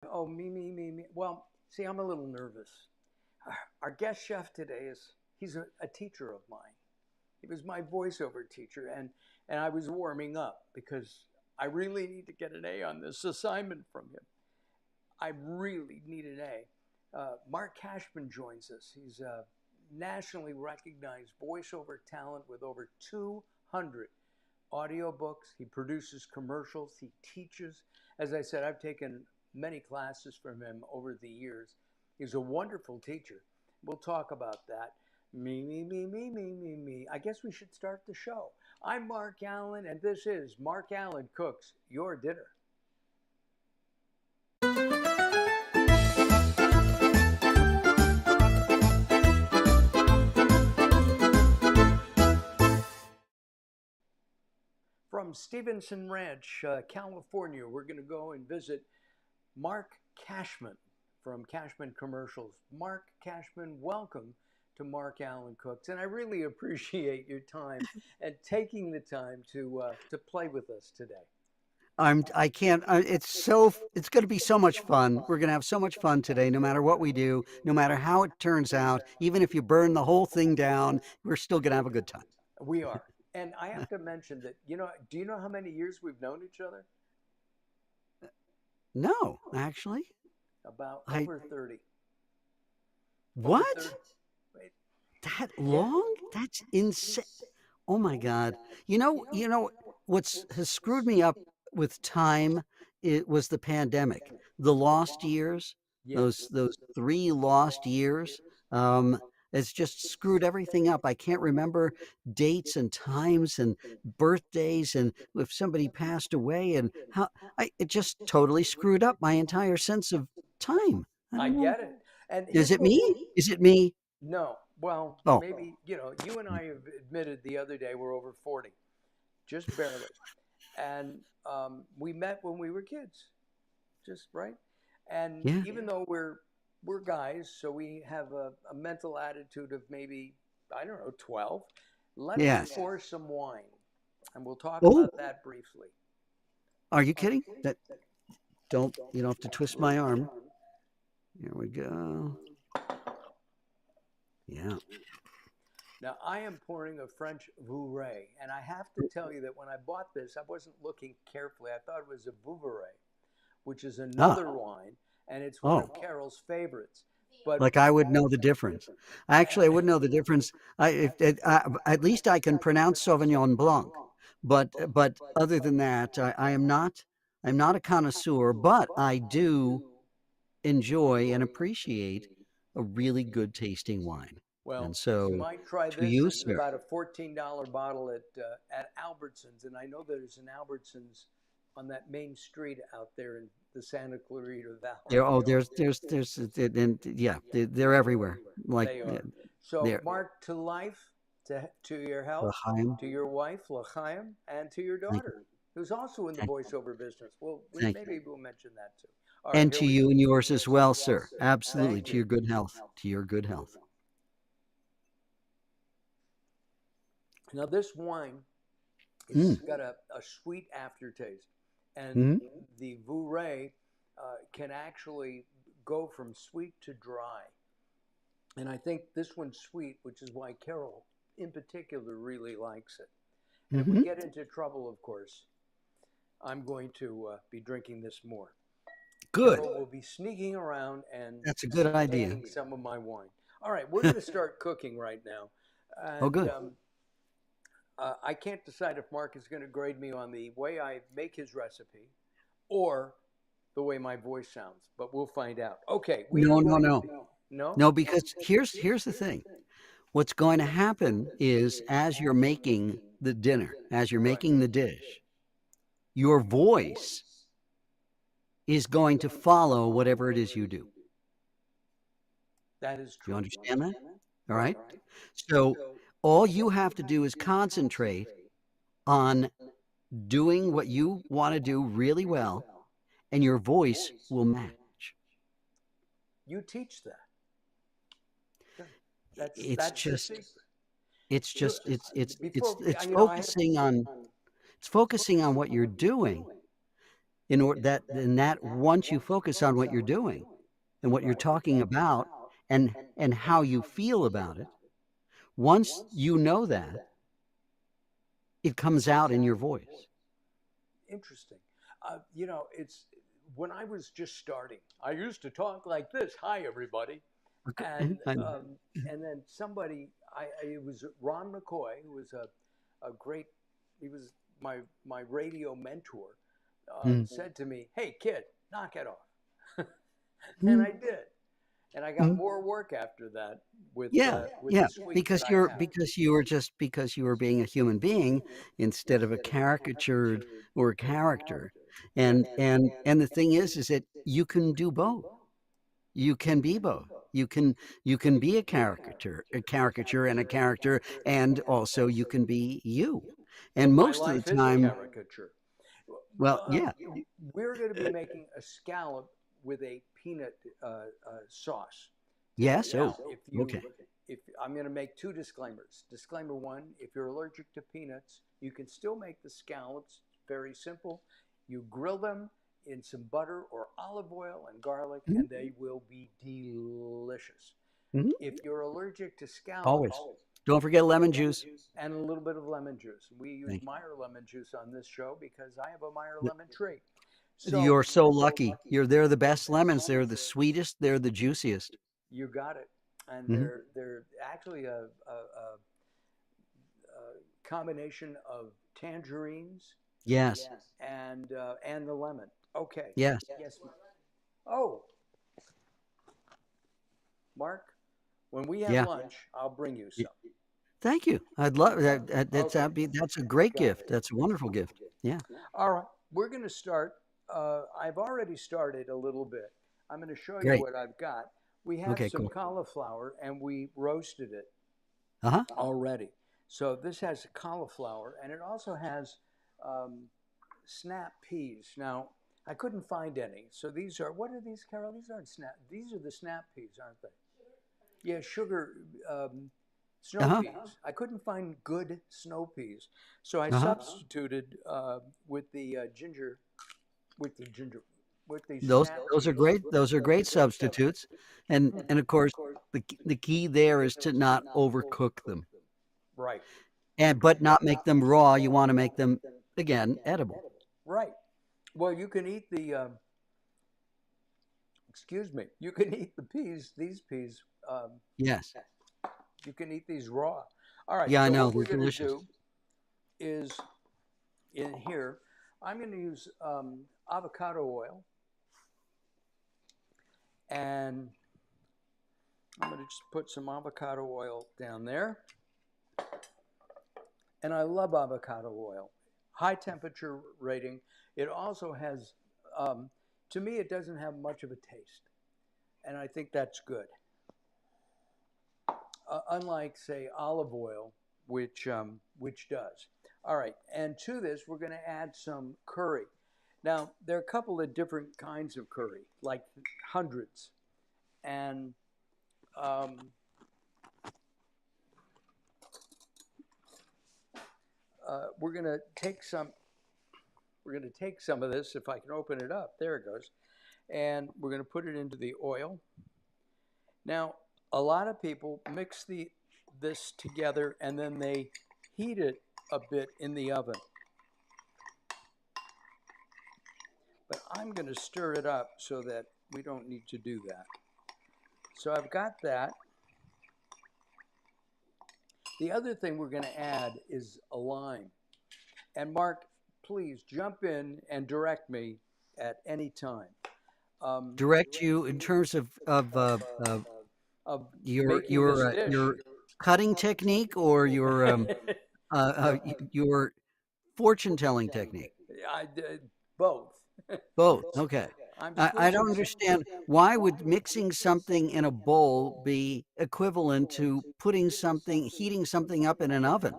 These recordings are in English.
Oh, me. Well, see, I'm a little nervous. Our guest chef today he's a teacher of mine. He was my voiceover teacher, and I was warming up because I really need to get an A on this assignment from him. I really need an A. Mark Cashman joins us. He's a nationally recognized voiceover talent with over 200 audiobooks. He produces commercials. He teaches. As I said, I've taken many classes from him over the years. He's a wonderful teacher. We'll talk about that. Me. I guess we should start the show. I'm Mark Alyn, and this is Mark Alyn Cooks Your Dinner. From Stevenson Ranch, California, we're going to go and visit Mark Cashman from Cashman Commercials. Mark Cashman, welcome to Mark Alyn Cooks, and I really appreciate your time and taking the time to play with us today. I can't, it's going to be so much fun. We're going to have so much fun today, no matter what we do, no matter how it turns out. Even if you burn the whole thing down, we're still going to have a good time. We are. And I have to mention that, do you know how many years we've known each other? No, actually. About I, over 30. Over what? 30. Wait. That Yeah. long? That's insane. Oh my God. You know what's has screwed me up with time, it was the pandemic. The lost years, Yes. those 3 lost years. Um it's just screwed everything up. I can't remember dates and times and birthdays and if somebody passed away and how it just totally screwed up my entire sense of time. I I don't know. get it. And Is here's it what me? we'll Is it me? no. Well, Oh. maybe, you and I have admitted the other day we're over 40, just barely. And we met when we were kids, just right. And Yeah. even though we're guys, so we have a mental attitude of maybe, I don't know, 12. Let us Yes. pour some wine, and we'll talk Oh, about that briefly. are you kidding? That don't you don't have to twist my arm. Here we go. Yeah. Now, I am pouring a French Vouvray, and I have to tell you that when I bought this, I wasn't looking carefully. I thought it was a Vouvray, which is Ah. another wine, and it's one of Oh. Carol's favorites. But Like I would know the difference. Actually, I would know the difference. At least I can pronounce Sauvignon Blanc, but other than that, I am not. I'm not a connoisseur, but I do enjoy and appreciate a really good tasting wine. And well, you so, might try to this. you, This is sir. about a $14 bottle at Albertsons, and I know there's an Albertsons on that main street out there in the Santa Clarita Valley. There, oh, and yeah, they're everywhere. Like, They yeah, are. So, they're Mark, to life, to your health, L'chaim. to your wife, L'chaim, and to your Thank you. daughter, who's also in the Thank, voiceover business. Well, thank you. maybe we'll mention that too. All right, And here to we go. you and yours as well, sir. Absolutely. Thank To you. your good health. To your good health. Now, this wine Mm. is got a sweet aftertaste, and Hmm. the Vouvray can actually go from sweet to dry. And I think this one's sweet, which is why Carol, in particular, really likes it. And if we Hmm. get into trouble, of course, I'm going to be drinking this more. Good. Carol will be sneaking around and That's a good idea. taking some of my wine. All right, we're going to start cooking right now. Oh, And good. I can't decide if Mark is going to grade me on the way I make his recipe or the way my voice sounds, but we'll find out. Okay, we are No, no, going to no. be. No? No, because here's the thing. What's going to happen is as you're making the dinner, as you're Right. making the dish, your voice is going to follow whatever it is you do. That is You true. understand that? All Right. right. So all you have to do is concentrate on doing what you want to do really well, and your voice will match. You teach that. Good. It's That's the just, secret. it's You just, it's before it's I had focusing on what you're doing, in order that once you focus on what you're doing and what you're talking about and how you feel about it, once you know that, it comes out in your voice. Interesting. You know, it's when I was just starting, I used to talk like this. Hi, everybody. Okay. And I know. then somebody, it was Ron McCoy, who was a great, he was my radio mentor, Mm. said to me, "Hey, kid, knock it off," and Mm. I did, and I got Mm. more work after that Yeah, with yeah, the suite that because I you're have. because you were just because you were being a human being instead of a caricatured or a character. And the thing is that you can do both. You can be both. You can be a caricature and a character, and also you can be you. And My most of the life is a time, caricature. well, yeah, We're going to be making a scallop with a peanut sauce today. yes, Now, oh, okay, if I'm going to make two disclaimers. Disclaimer one: if you're allergic to peanuts, you can still make the scallops. Very simple. You grill them in some butter or olive oil and garlic, mhm, and they will be delicious. mhm, If you're allergic to scallops, always. Don't forget lemon juice. and a little bit of lemon juice. We use Thank Meyer lemon juice on this show because I have a Meyer you. lemon tree. So You're so lucky. They're the best lemons. They're the sweetest. They're the juiciest. you got it, and Mhm. they're actually a combination of tangerines Yes. and the lemon. Okay. Yes. Yes. Oh, Mark, when we have Yeah. lunch, I'll bring you Y- some. Thank you. I'd love that. Okay. That's a great Got gift. it. That's a wonderful gift. Yeah. All right. We're going to start. I've already started a little bit. I'm going to show you Great. what I've got. We have Okay. some Cool. cauliflower and we roasted it Uh huh. already. So this has cauliflower and it also has um, snap peas. Now, I couldn't find any. So these are, what are these, Carol? These aren't snap. These are the snap peas, aren't they? Yeah, sugar, Uh snow huh. peas. I couldn't find good snow peas. So I Uh huh. substituted with the ginger, with the ginger, with the Those snap those are peas. great. Those are great substitutes. And of course, the key there is to not overcook them, Right, and but not make them raw. You want to make them again edible. right. Well, you can eat the, excuse me, you can eat the peas, these peas, Yes. you can eat these raw. All right, Yeah, I so know. what They're we're going to delicious. do is in here, I'm going to use avocado oil and I'm going to just put some avocado oil down there. And I love avocado oil. High temperature rating. It also has, to me, it doesn't have much of a taste. And I think that's good. Unlike, say, olive oil, which does. All right. And to this, we're going to add some curry. Now, there are a couple of different kinds of curry, like hundreds. And um, we're going to take some we're going to take some of this, if I can open it up. There it goes. And we're going to put it into the oil. Now, a lot of people mix this together and then they heat it a bit in the oven. But I'm going to stir it up so that we don't need to do that. So I've got that. The other thing we're going to add is a lime. And Mark, please jump in and direct me at any time. Direct you in terms Of your making this your uh, dish. your cutting technique or your fortune telling technique. I did both. Both. Okay. I'm I don't switching. understand why would mixing something in a bowl be equivalent to heating something up in an oven.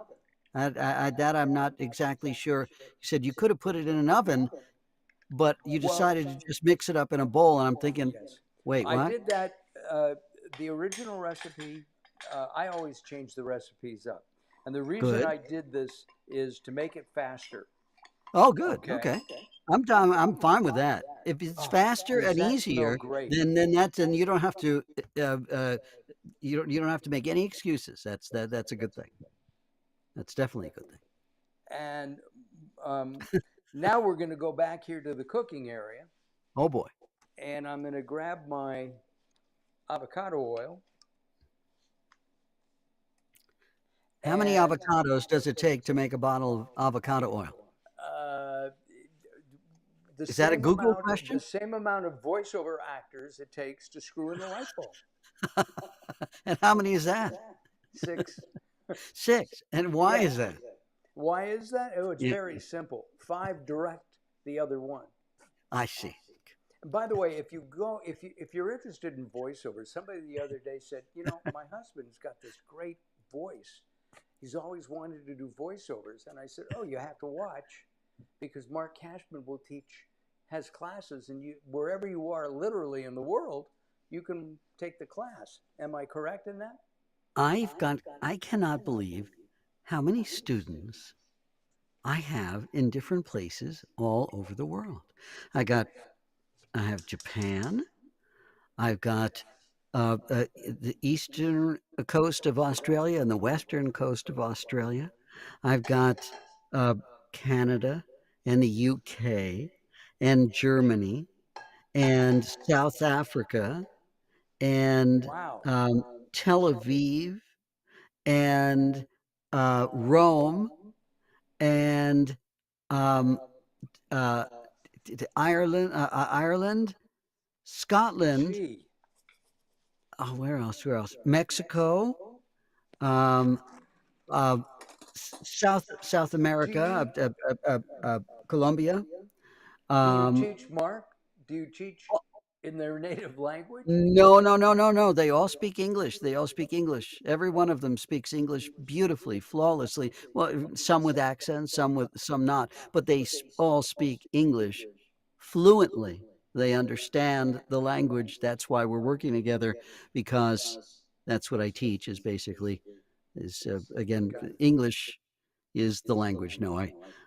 That I'm not exactly sure. You said you could have put it in an oven, but you Well, decided to just mix it up in a bowl, and I'm thinking, yes, wait, I what? did that. Uh, the original recipe, I always change the recipes up, and the reason Good. I did this is to make it faster. Oh, good. Okay. Okay. I'm done. I'm fine with that. If it's Oh, faster does and that smell easier, great? then you don't have to uh, uh, you don't have to make any excuses. That's a good thing. That's definitely a good thing. And um, now we're going to go back here to the cooking area, Oh boy. and I'm going to grab my avocado oil. How many And avocados does it take to make a bottle of avocado oil? uh, Is that a Google question? the same amount of voiceover actors it takes to screw in the light bulb. And how many is that? 6. 6. And why Yeah. is that? Why is that? Oh, it's Yeah, very simple. 5 direct the other one. I see. And by the way, if you're interested in voiceover, somebody the other day said, my husband's got this great voice. He's always wanted to do voiceovers, and I said, oh, you have to watch because Mark Cashman has classes, and you wherever you are, literally in the world, you can take the class. Am I correct in that? I cannot believe how many students I have in different places all over the world. I got I have Japan. I've got the eastern coast of Australia and the western coast of Australia. I've got uh, Canada and the UK and Germany and South Africa and Wow. um, Tel Aviv and Rome and um, uh, Ireland, Scotland. Gee. Oh, where else? Where else? Mexico, um, uh, South Do America, you Colombia. do you Um, teach Mark? Do you teach in their native language? no, no, no, no, no. They all speak English. They all speak English. Every one of them speaks English beautifully, flawlessly. Well, some with accents, some not, but all speak English fluently. They understand the language. That's why we're working together, because that's what I teach. Is basically is again Got English is the language. No,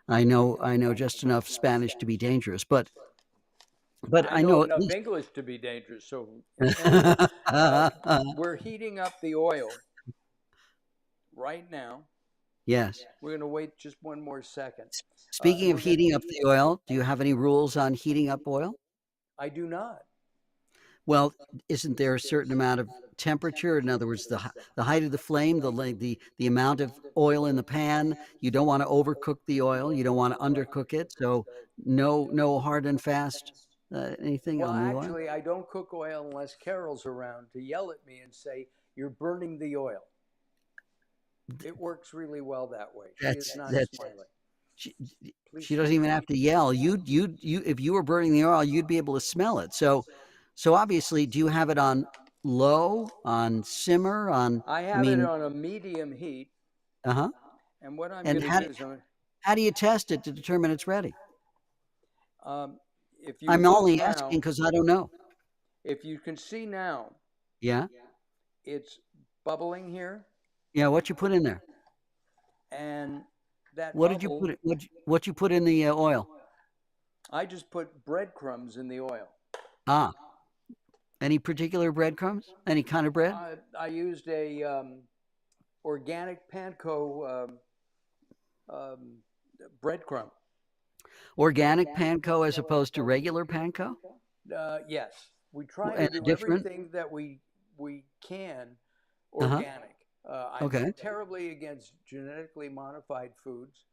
I know just enough Spanish to be dangerous, but I I know know at enough least. English to be dangerous. So anyway, uh, we're heating up the oil right now. Yes. We're going to wait just one more second. And Speaking of we're going to, heating up the oil, do you have any rules on heating up oil? I do not. Well, isn't there a certain amount of temperature? In other words, the height of the flame, the amount of oil in the pan. You don't want to overcook the oil. You don't want to undercook it. So no hard and fast anything Well, on the oil. actually, I don't cook oil unless Carol's around to yell at me and say, you're burning the oil. It works really well that way. She is not That's smiling. she, Please she doesn't stand. even have to yell. You if you were burning the oil, you'd be able to smell it. So obviously, do you have it on low, on simmer, on? I I have it mean, on a medium heat. uh-huh. And what I'm And going to do is, how do you test it to determine it's ready? um, if you I'm look only now, asking because I don't know. if you can see now, Yeah? it's bubbling here. Yeah, what you put in there? And that What did you bubble, put what you put in the oil? I just put breadcrumbs in the oil. Ah, any particular breadcrumbs? Any kind of bread? I used a organic panko um, breadcrumb. Organic panko as opposed to regular panko? Yes, we try to And do different? everything that we can Uh-huh. organic. I'm Okay. terribly against genetically modified foods.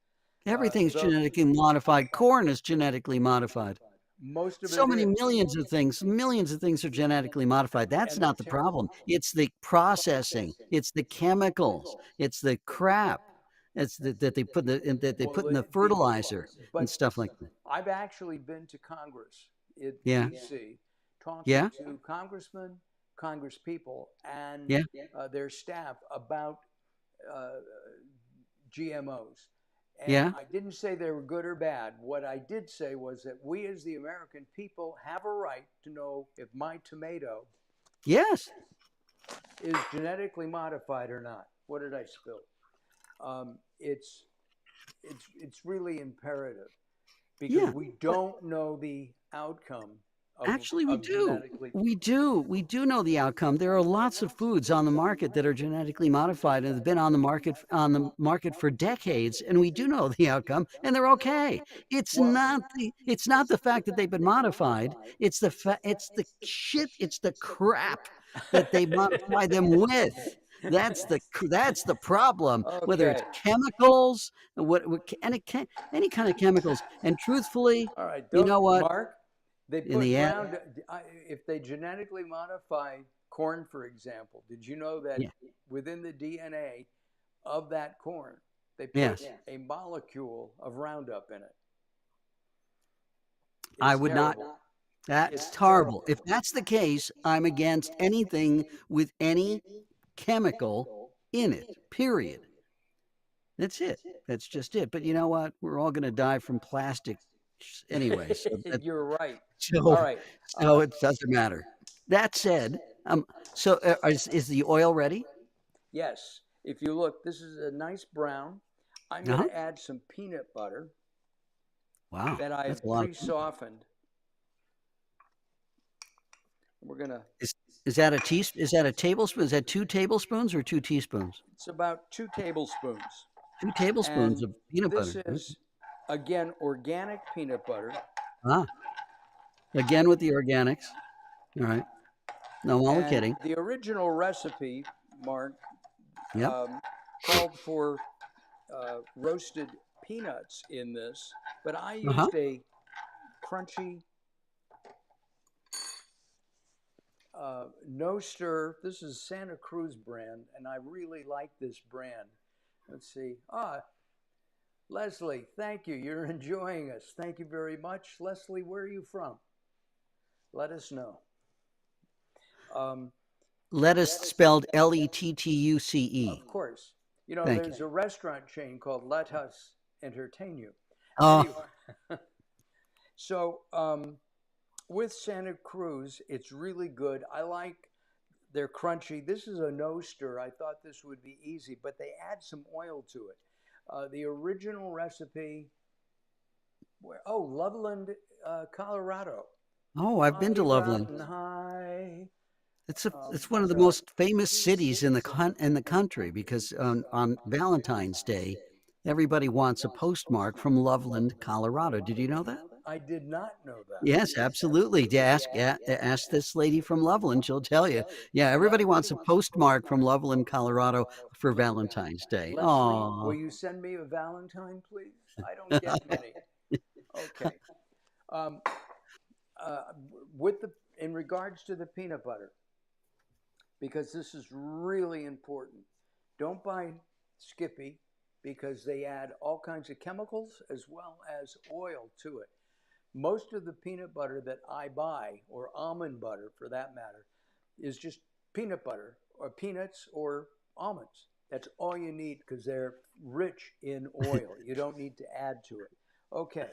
Everything's Though genetically modified. Corn is genetically modified. most of So it many is, millions of things are genetically modified. That's and they're not the problem. It's the processing. It's the chemicals. It's the crap. That they put in the fertilizer and but stuff like that. I've actually been to Congress in Yeah. D.C. talking Yeah. to congressmen, congresspeople, and Yeah. their staff about uh, GMOs. And Yeah. I didn't say they were good or bad. What I did say was that we, as the American people, have a right to know if my tomato Yes. is genetically modified or not. What did I spill? Um, it's it's really imperative. because Yeah. we don't know the outcome Actually, we of do. genetically. We do. We do know the outcome. There are lots of foods on the market that are genetically modified and have been on the market for decades, and we do know the outcome, and they're okay. Well, It's not the fact that they've been modified. It's the shit. It's the crap that they modify them with. That's the problem. Whether it's okay. chemicals, any kind of chemicals, and truthfully, All right. you know what? Mark, they In put the end, round. If they genetically modify corn, for example, did you know that yeah. within the DNA of that corn, they put Yes. a molecule of Roundup in it? I It's would not. terrible. That's It's horrible. terrible. If that's the case, I'm against anything with any chemical in it, period. That's it. That's just it. But you know what? We're all going to die from plastic anyway. You're right. So, All right. so it doesn't matter. That said, is the oil ready? Yes. If you look, this is a nice brown. I'm going Uh-huh. to add some peanut butter Wow. that That's I've a lot of peanut. pre-softened. We're gonna. Is, is that a is that a tablespoon? Is that 2 tablespoons or 2 teaspoons? It's about 2 tablespoons, 2 tablespoons and of peanut this butter. is again organic peanut butter. Ah, again with the organics. All right. No, I'm only And kidding. the original recipe, Mark, Yep. called for roasted peanuts in this, but I Uh-huh. used a crunchy no stir. This is Santa Cruz brand, and I really like this brand. Let's see. Leslie, thank you. You're enjoying us. Thank you very much. Leslie, where are you from? Let us know. Um, Lettuce spelled Lettuce. of course. You know, Thank you. there's a restaurant chain called Let Us Entertain You. Oh, Anyway, so with Santa Cruz, it's really good. I like their crunchy. This is a no stir. I thought this would be easy, but they add some oil to it. The original recipe, Loveland, Colorado. oh, I've been to High Loveland. mountain high. It's one of the So most famous cities in the country because on Valentine's Day, everybody wants a postmark from Loveland, Colorado. Did you know that? I did not know that. Yes, absolutely. Ask this lady from Loveland; she'll tell you. Yeah, everybody wants a postmark from Loveland, Colorado for Valentine's Day. Leslie, will Oh, you send me a Valentine, please? I don't get many. Okay. Um, uh, in regards to the peanut butter, because this is really important. Don't buy Skippy because they add all kinds of chemicals as well as oil to it. Most of the peanut butter that I buy, or almond butter for that matter, is just peanut butter or peanuts or almonds. That's all you need because they're rich in oil. You don't need to add to it. Okay,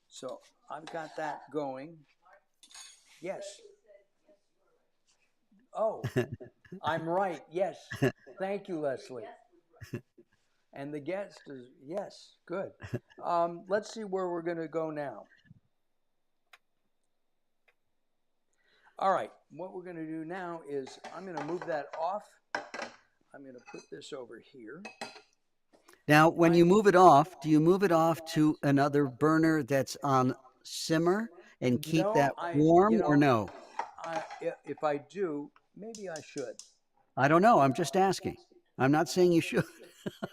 so I've got that going. Yes. Oh, I'm right. Yes. Thank you, Leslie. And the guest is, yes, good. Let's see where we're going to go now. All right, what we're going to do now is I'm going to move that off. I'm going to put this over here. now when you move it off, do you move it off to another burner that's on simmer and keep No, that warm, or no? if I do, maybe I should. I don't know. I'm just asking. I'm not saying you should.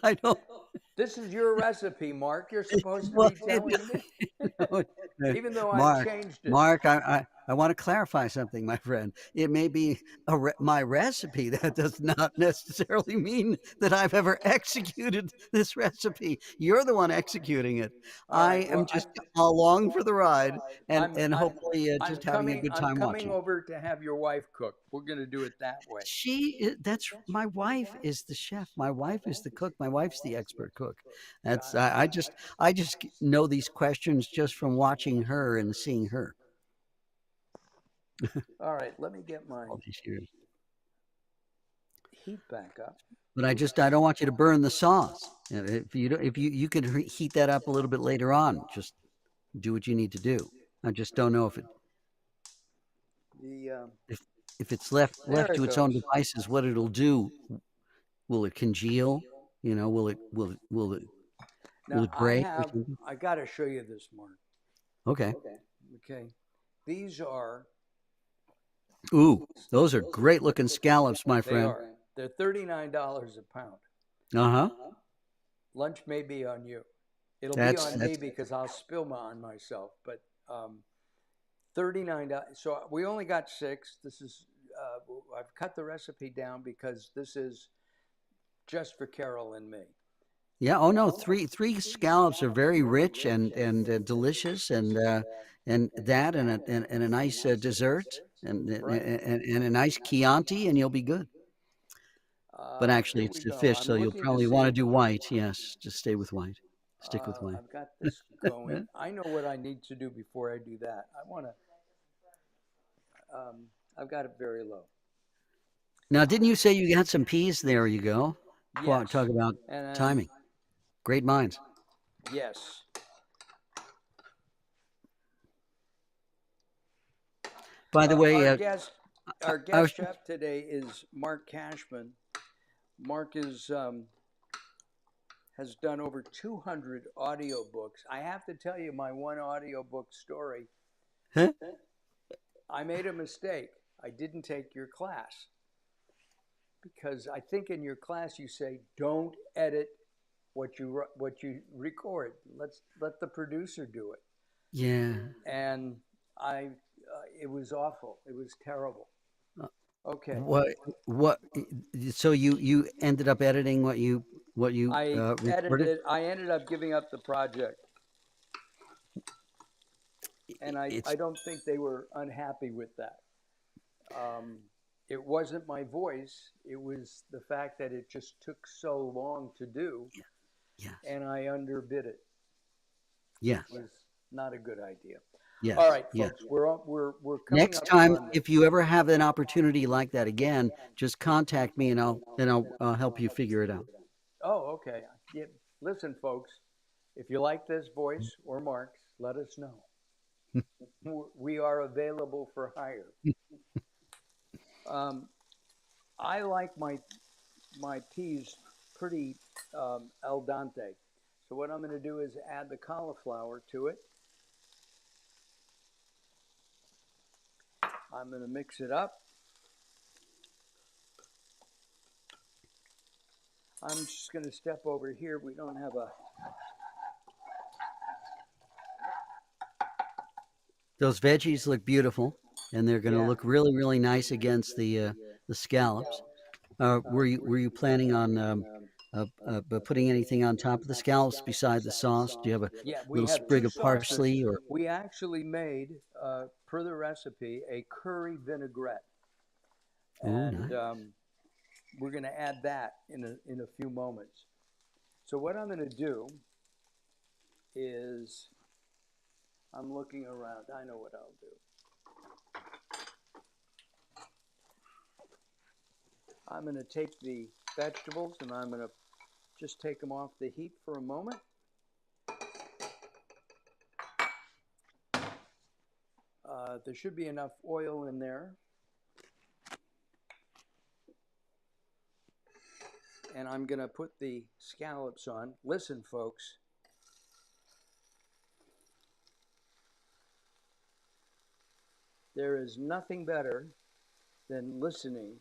I don't. This is your recipe, Mark. You're supposed to Well, be telling me, no, even though I've Mark, changed it. Mark, I want to clarify something, my friend. It may be my recipe. That does not necessarily mean that I've ever executed this recipe. You're the one executing it. All I right. am just along for the ride I'm and I'm hopefully I'm just having a coming. good I'm time coming watching. over to have your wife cook. We're going to do it that way. That's my wife is the chef. My wife is the cook. My wife's the expert cook. Got That's it. I just know these questions just from watching her and seeing her All right. Let me get my all these years. heat back up. But I don't want you to burn the sauce. If you don't, if you could heat that up a little bit later on, just do what you need to do. I just don't know The if if it's left there to it its own goes. devices, what it'll do. Will it congeal? You know, will Now it break or something? I got to show you this, Mark. Okay. Okay, these are Ooh, those are great looking scallops, my they friend. are they're $39 a pound. Uh huh. Lunch may be on you. It'll be That's on me that's because I'll spill on myself. But $39. So we only got six. This is I've cut the recipe down because this is just for Carol and me. yeah. Oh no, three scallops are very rich and delicious, and that and a nice dessert Right. and a nice Chianti, and you'll be good. But actually, Here it's we the go. fish, I'm so you'll looking to probably want to see. do white. Yes, just stay with white. Stick with white. I've got this going. I know what I need to do before I do that. I want to. I've got it very low. Now, didn't you say you had some peas? There you go. Talk Yes, about and timing. Great minds. yes. By the way, Our I guest was chef today is Mark Cashman. Mark is has done over 200 audiobooks. I have to tell you my one audiobook story. huh? I made a mistake. I didn't take your class because I think in your class you say don't edit what you record. Let the producer do it. Yeah. And I it was awful. It was terrible. Uh, Okay. What what? So you ended up editing what you I edited recorded? it. I ended up giving up the project. And I It's don't think they were unhappy with that. Um, it wasn't my voice, it was the fact that it just took so long to do, yes, and I underbid it, which yes, was not a good idea. All yes, right, yes. folks, we're coming Next up time, on the. if you ever have an opportunity like that again, just contact me and I'll help you figure it out. Oh, okay. Yeah, listen, folks, if you like this voice or Mark's, let us know. We are available for hire. Um, I like my peas pretty al dente. So what I'm going to do is add the cauliflower to it. I'm going to mix it up. I'm just going to step over here. We don't have a. Those veggies look beautiful, and they're going to Yeah. look really nice against the scallops. Were you planning on putting anything on top of the scallops beside the sauce? Do you have a Yeah, we little have sprig two of sauces. parsley or? We actually made, per the recipe, a curry vinaigrette, Oh, and nice. we're going to add that in a few moments. So what I'm going to do is I'm looking around. I know what I'll do. I'm going to take the vegetables and I'm going to just take them off the heat for a moment. There should be enough oil in there. And I'm going to put the scallops on. Listen, folks. There is nothing better than listening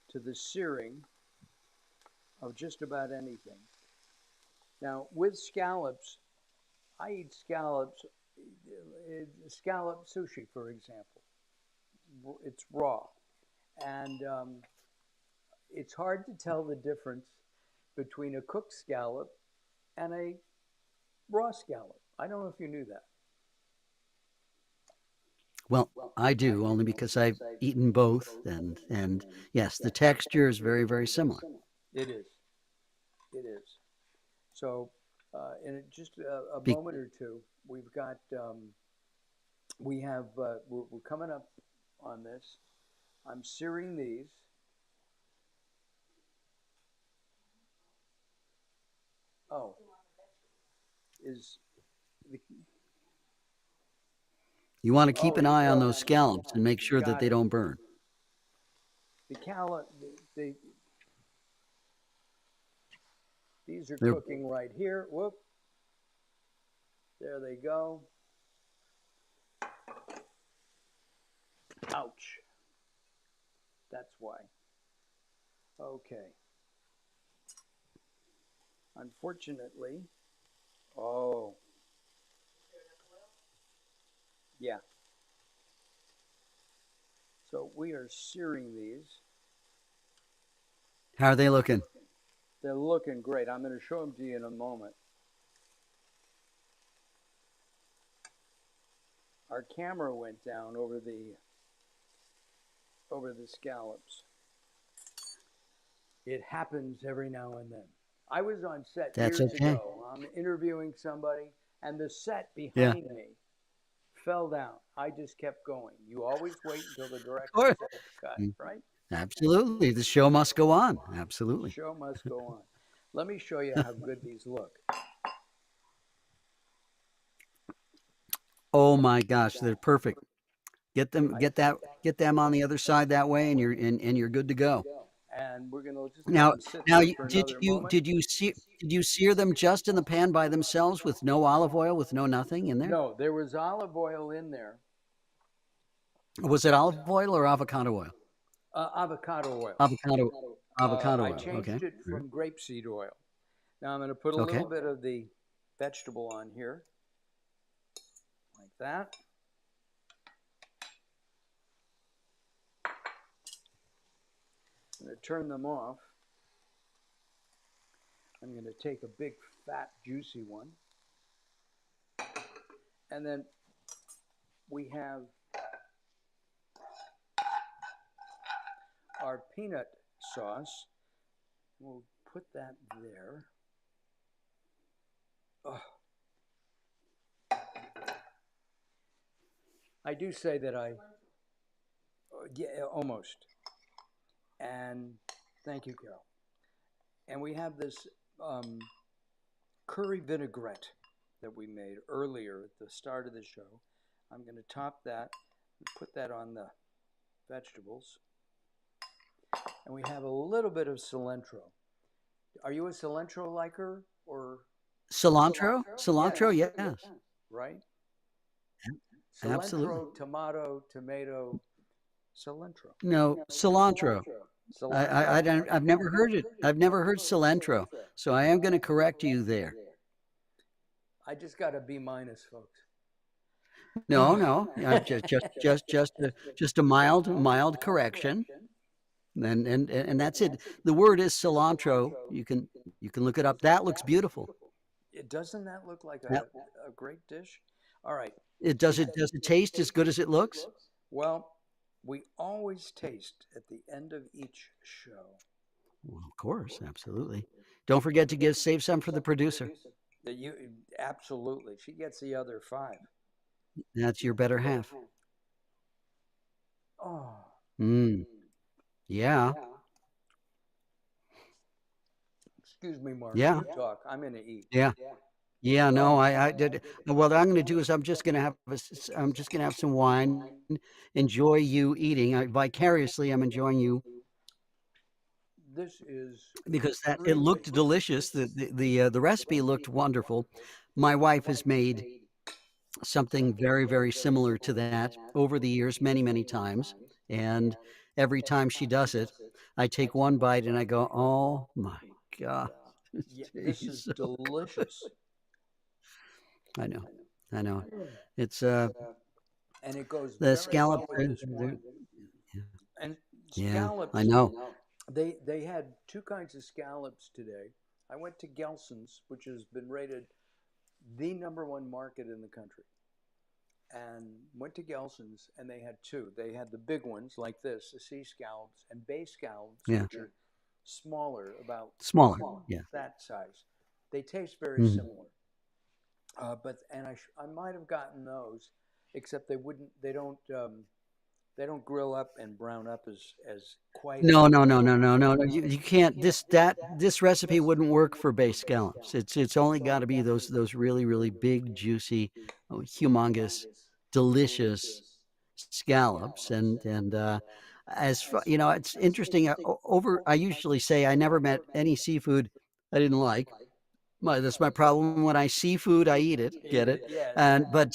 to the searing of just about anything. Now, with scallops, I eat scallop sushi, for example. It's raw. And it's hard to tell the difference between a cooked scallop and a raw scallop. I don't know if you knew that. Well, I do only because I've eaten both, and yes, the texture is very similar. It is. It is. So, in just a Be- moment or two, we've got, we have, we're coming up on this. I'm searing these. Oh, is the, You want to keep Oh, an eye on well, those scallops and make sure that got they it. don't burn. The callus, these are They're cooking right here. Whoop, there they go. Ouch. That's why. Okay. Unfortunately, oh, yeah. So we are searing these. How are they looking? They're looking great. I'm going to show them to you in a moment. Our camera went down over the scallops. It happens every now and then. I was on set That's years okay. ago. I'm interviewing somebody, and the set Yeah. behind me fell down. I just kept going. You always wait until the Of director course. says cut, Mm, right? absolutely. The show must go on. Absolutely. Show must go on. Let me show you how good these look. Oh my gosh, they're perfect. Get them, I, get them on the other side that way, and you're good to go. and we're going to just let Now, them sit now, there for another moment. did you sear them just in the pan by themselves with no olive oil, with no nothing in there? No, there was olive oil in there. Was it olive oil or avocado oil? Avocado oil. Avocado, avocado I oil. Okay. changed it All right. from grapeseed oil. Now I'm going to put a Okay. little bit of the vegetable on here, like that. I'm going to turn them off. I'm going to take a big, fat, juicy one. And then we have our peanut sauce. We'll put that there. Oh. I do say that yeah, almost. And thank you, Carol. And we have this curry vinaigrette that we made earlier at the start of the show. I'm going to top that and put that on the vegetables. And we have a little bit of cilantro. Are you a cilantro liker or Cilantro? Cilantro, Yes, yes. right? Absolutely. Cilantro, tomato, cilantro. No, cilantro. Cilantro? I've never heard it. I've never heard cilantro. So I am going to correct you there. I just got a B minus, folks. No, no, just a mild correction, and that's it. The word is cilantro. You can look it up. That looks beautiful. Doesn't that look like Yep. a great dish? All right. Does it taste as good as it looks? Well, we always taste at the end of each show. Well, of course, absolutely. Don't forget to save some for the producer. You absolutely. She gets the other 5. That's your better half. Oh, Yeah, excuse me, Mark. yeah, You talk. I'm going to eat. yeah, yeah. No, I did. What I'm going to do is I'm just going to have some wine. Enjoy you eating. Vicariously, I'm enjoying you This is because it extremely. looked delicious. The recipe looked wonderful. My wife has made something very similar to that over the years, many times, and every time she does it, I take one bite and I go, "Oh my God, Yeah, this this tastes is so good." delicious. I know, I know. It's And it goes the very scallops. well with this wine. And Yeah, I scallops, know. they had 2 kinds of scallops today. I went to Gelson's, which has been rated the #1 market in the country. And went to Gelson's, and they had 2. They had the big ones like this, the sea scallops, and bay scallops, Yeah, which are smaller, about smaller. Yeah. that size. They taste very Mhm. similar. I might have gotten those, except they don't grill up and brown up as quite No, as. no, no, no, no, no, no. You can't. This recipe wouldn't work for base scallops. It's only got to be those really big, juicy, humongous delicious scallops. It's interesting. I usually say I never met any seafood I didn't like. That's my problem. When I see food, I eat it. Eat Get it? it. Yes. And but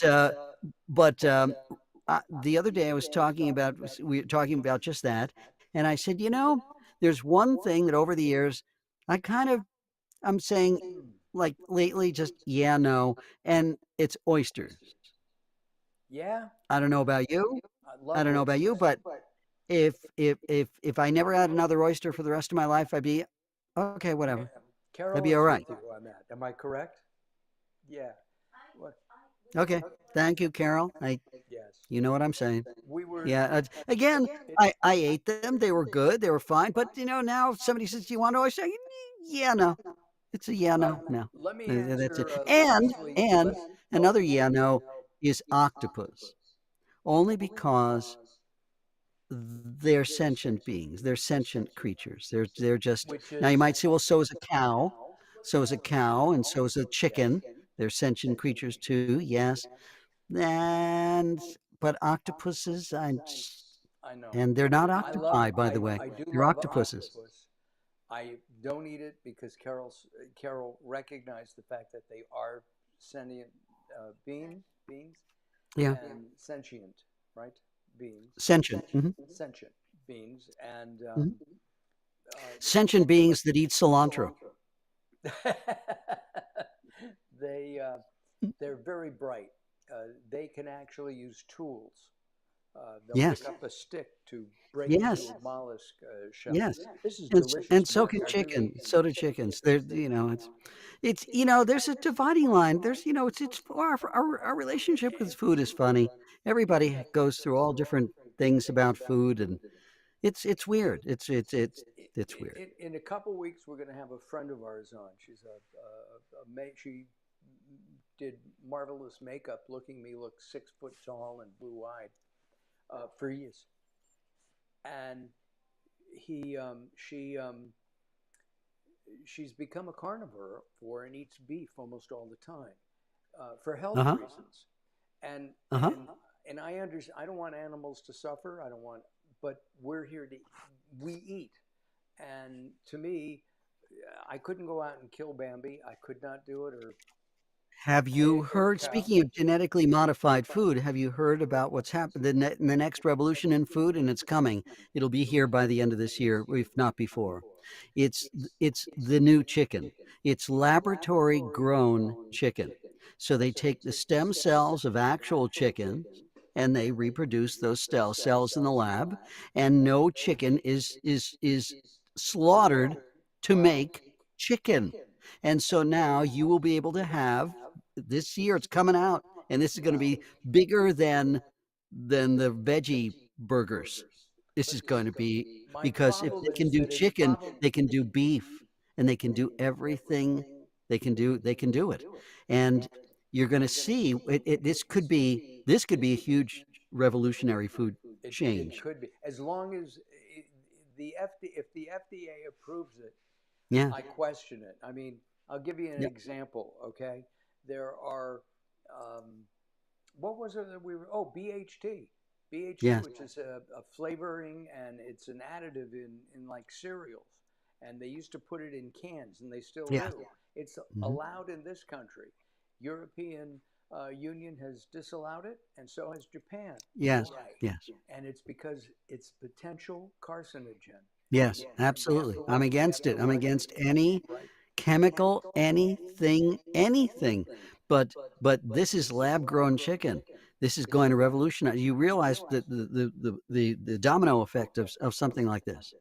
the other day I was talking about we were talking about just that, and I said, there's one thing that over the years I kind of I'm saying Mm. like lately, just yeah, no, and it's oysters. Yeah. I don't know about you. I I love don't know about you, oysters. but if I never had another oyster for the rest of my life, I'd be okay, Okay. whatever. I'd Carol be all is with right. you on that. Am I correct? Yeah. What? Okay. Thank you, Carol. Yes. You know what I'm saying. We were. Yeah. Again, It, I ate them. They were good. They were fine. But now if somebody says, "Do you want oyster?" Yeah, no. It's a yeah, no, no. let me That's it. answer. Leslie. And Les. Oh. another yeah, no is octopus. Only because they're sentient beings. They're sentient creatures. They're just Which now you is. might say, well, so is a cow. So is a cow, and so is a chicken. They're sentient creatures too, yes. And but octopuses, I know. and they're not I love. octopi, by the way. I do They're love octopuses. octopus. I don't eat it because Carol recognized the fact that they are sentient beings Yeah, and sentient, right? Beings, sentient. sentient beings, and Mhm. Sentient beings that eat cilantro. they they're very bright. They can actually use tools. They'll pick Yes, up a stick to break into yes, a mollusk shell. yes. This is And delicious so work. can I really. chicken. So do chickens. There's a dividing line. It's our relationship with food is funny. Everybody goes through all different things about food, and it's weird. It's weird. In a couple weeks, we're going to have a friend of ours on. She's she did marvelous makeup, looking me look 6 foot tall and blue eyed for years. And she's become a carnivore for and eats beef almost all the time for health Uh-huh. reasons. And Uh-huh. and I understand. I don't want animals to suffer. I don't want, but we're here to we eat. And to me, I couldn't go out and kill Bambi. I could not do it, or Have you pig or heard, cow. speaking of genetically modified food, have you heard about what's happened, the next revolution in food? And it's coming. It'll be here by the end of this year, if not before. It's the new chicken. It's laboratory grown chicken. So they take the stem cells of actual chickens and they reproduce those cells in the lab, and no chicken is slaughtered to Wow. make chicken. And so now you will be able to have this year it's coming out, and this is going to Wow. be bigger than the veggie burgers. This But is going to be my because if problem they can is do that it's chicken, probably they can do beef, and they can do everything they can do it. And you're going to see this could be a huge revolutionary food it change. could be as long as the if the FDA approves it. Yeah. I question it. I mean, I'll give you an Yep. example. Okay, there are what was it that we were? Oh, BHT, Yes. which is a flavoring and it's an additive in like cereals, and they used to put it in cans, and they still Yeah. do. It's Mhm. allowed in this country. European Union has disallowed it, and so has Japan. Yes. Why? Yes. And it's because it's potential carcinogen. Yes, And absolutely. I'm we have against to it. I'm regulate against that. any Right. chemical, anything. But this is lab grown chicken. This is going to revolutionize. You realize that the domino effect of something like this.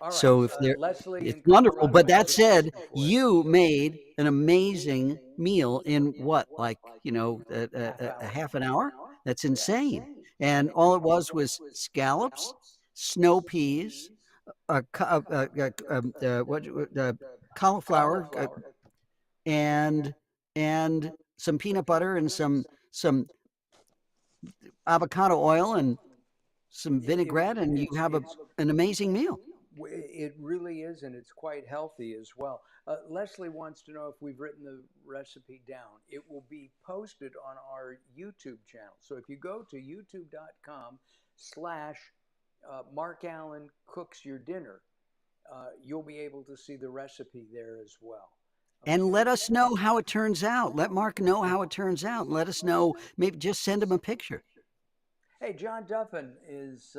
All right. So if there, Leslie it's in wonderful. Colorado But has that a said, question for you. you made an amazing meal in what, like Half a hour. half an hour? That's Yeah. insane. And all it was scallops, snow peas, what cauliflower, Cauliflower. and some peanut butter and some avocado oil and some It, vinaigrette, and you have it's an amazing meal. It really is, and it's quite healthy as well. Leslie wants to know if we've written the recipe down. It will be posted on our YouTube channel. So if you go to youtube.com/, Mark Alyn Cooks Your Dinner, you'll be able to see the recipe there as well. And Okay. let us know how it turns out. Let Mark know how it turns out. And let us know. Maybe just send him a picture. Hey, John Duffin is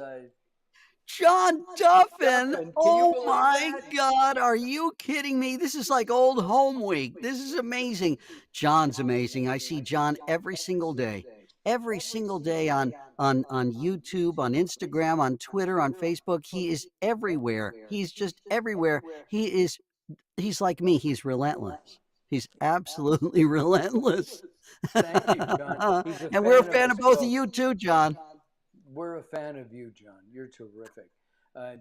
John Duffin. Duffin. Can you Oh believe my that? God. Are you kidding me? This is like old home week. This is amazing. John's amazing. I see John every single day. Every single day on YouTube, on Instagram, on Twitter, on Facebook. He is everywhere. He's just everywhere. He's like me. He's relentless. He's absolutely relentless. Thank you, John. He's a And we're a fan of fan us of both of both. you too, John. We're a fan of you, John. You're terrific.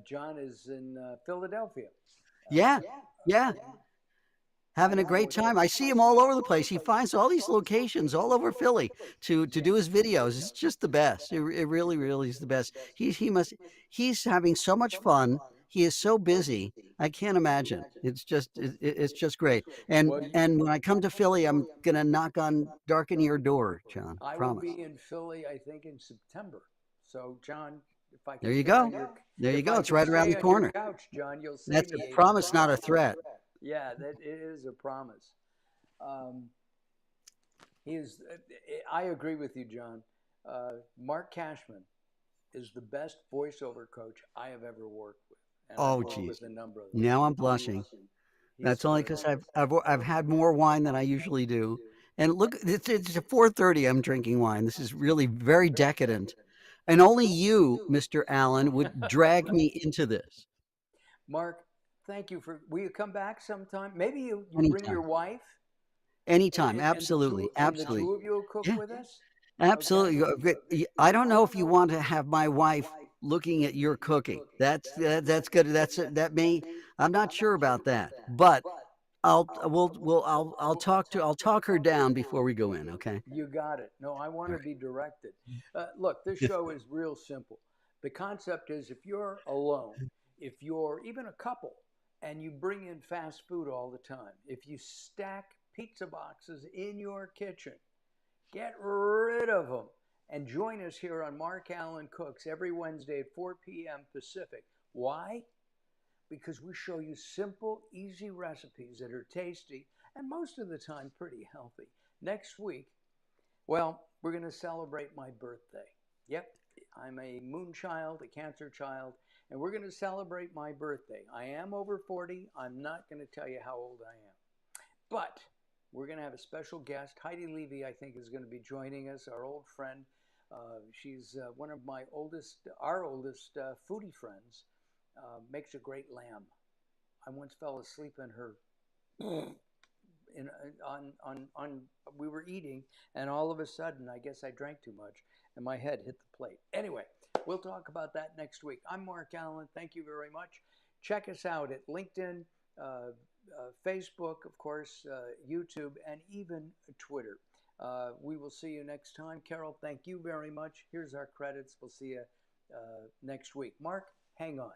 John is in Philadelphia. Yeah. Yeah. I Having a don't know great what that. time. I see him all over the place. He finds all these locations all over Philly to do his videos. It's just the best. It really, really is the best. He's having so much fun. He is so busy. I can't imagine. It's just great. Well, And when I come to Philly, I'm gonna knock on darken your door, John. I will Promise. be in Philly, I think, in September. So, John, if I There can you stay go. on your There you if go. I It's can right around stay the on your corner. couch, John, you'll save That's me a a promise, not a promise. threat. Yeah, that it is a promise. Um, he is. I agree with you, John. Mark Cashman is the best voiceover coach I have ever worked with, and I've Oh, worked geez. with a number of them. Now I'm He blushing. is. He's That's only because terrific. I've had more wine than I usually do. And look, it's 4:30. I'm drinking wine. This is really very decadent. And only you, Mr. Allen, would drag me into this Mark, thank you for. Will you come back sometime? Maybe you bring your anytime. wife, Anytime. and the Absolutely. Absolutely. two of you will cook Yeah, with us. Okay. absolutely. I don't know if you want to have my wife looking at your cooking. That's good. That may. I'm not sure about that, but I'll talk her down before we go in. Okay. You got it. No, I want All to be directed. Look, this right. show is real simple. The concept is if you're alone, if you're even a couple, and you bring in fast food all the time, if you stack pizza boxes in your kitchen, get rid of them and join us here on Mark Allen Cooks every Wednesday at 4 p.m. Pacific. Why? Because we show you simple, easy recipes that are tasty and most of the time pretty healthy. Next week, well, we're going to celebrate my birthday. Yep, I'm a moon child, a Cancer child, and we're going to celebrate my birthday. I am over 40. I'm not going to tell you how old I am. But we're going to have a special guest. Heidi Levy, I think, is going to be joining us, our old friend. She's one of our oldest foodie friends. Makes a great lamb. I once fell asleep in her on we were eating, and all of a sudden I guess I drank too much and my head hit the plate. Anyway, we'll talk about that next week. I'm Mark Allen. Thank you very much. Check us out at LinkedIn, Facebook, of course, YouTube, and even Twitter. We will see you next time. Carol, thank you very much. Here's our credits. We'll see you next week. Mark, hang on.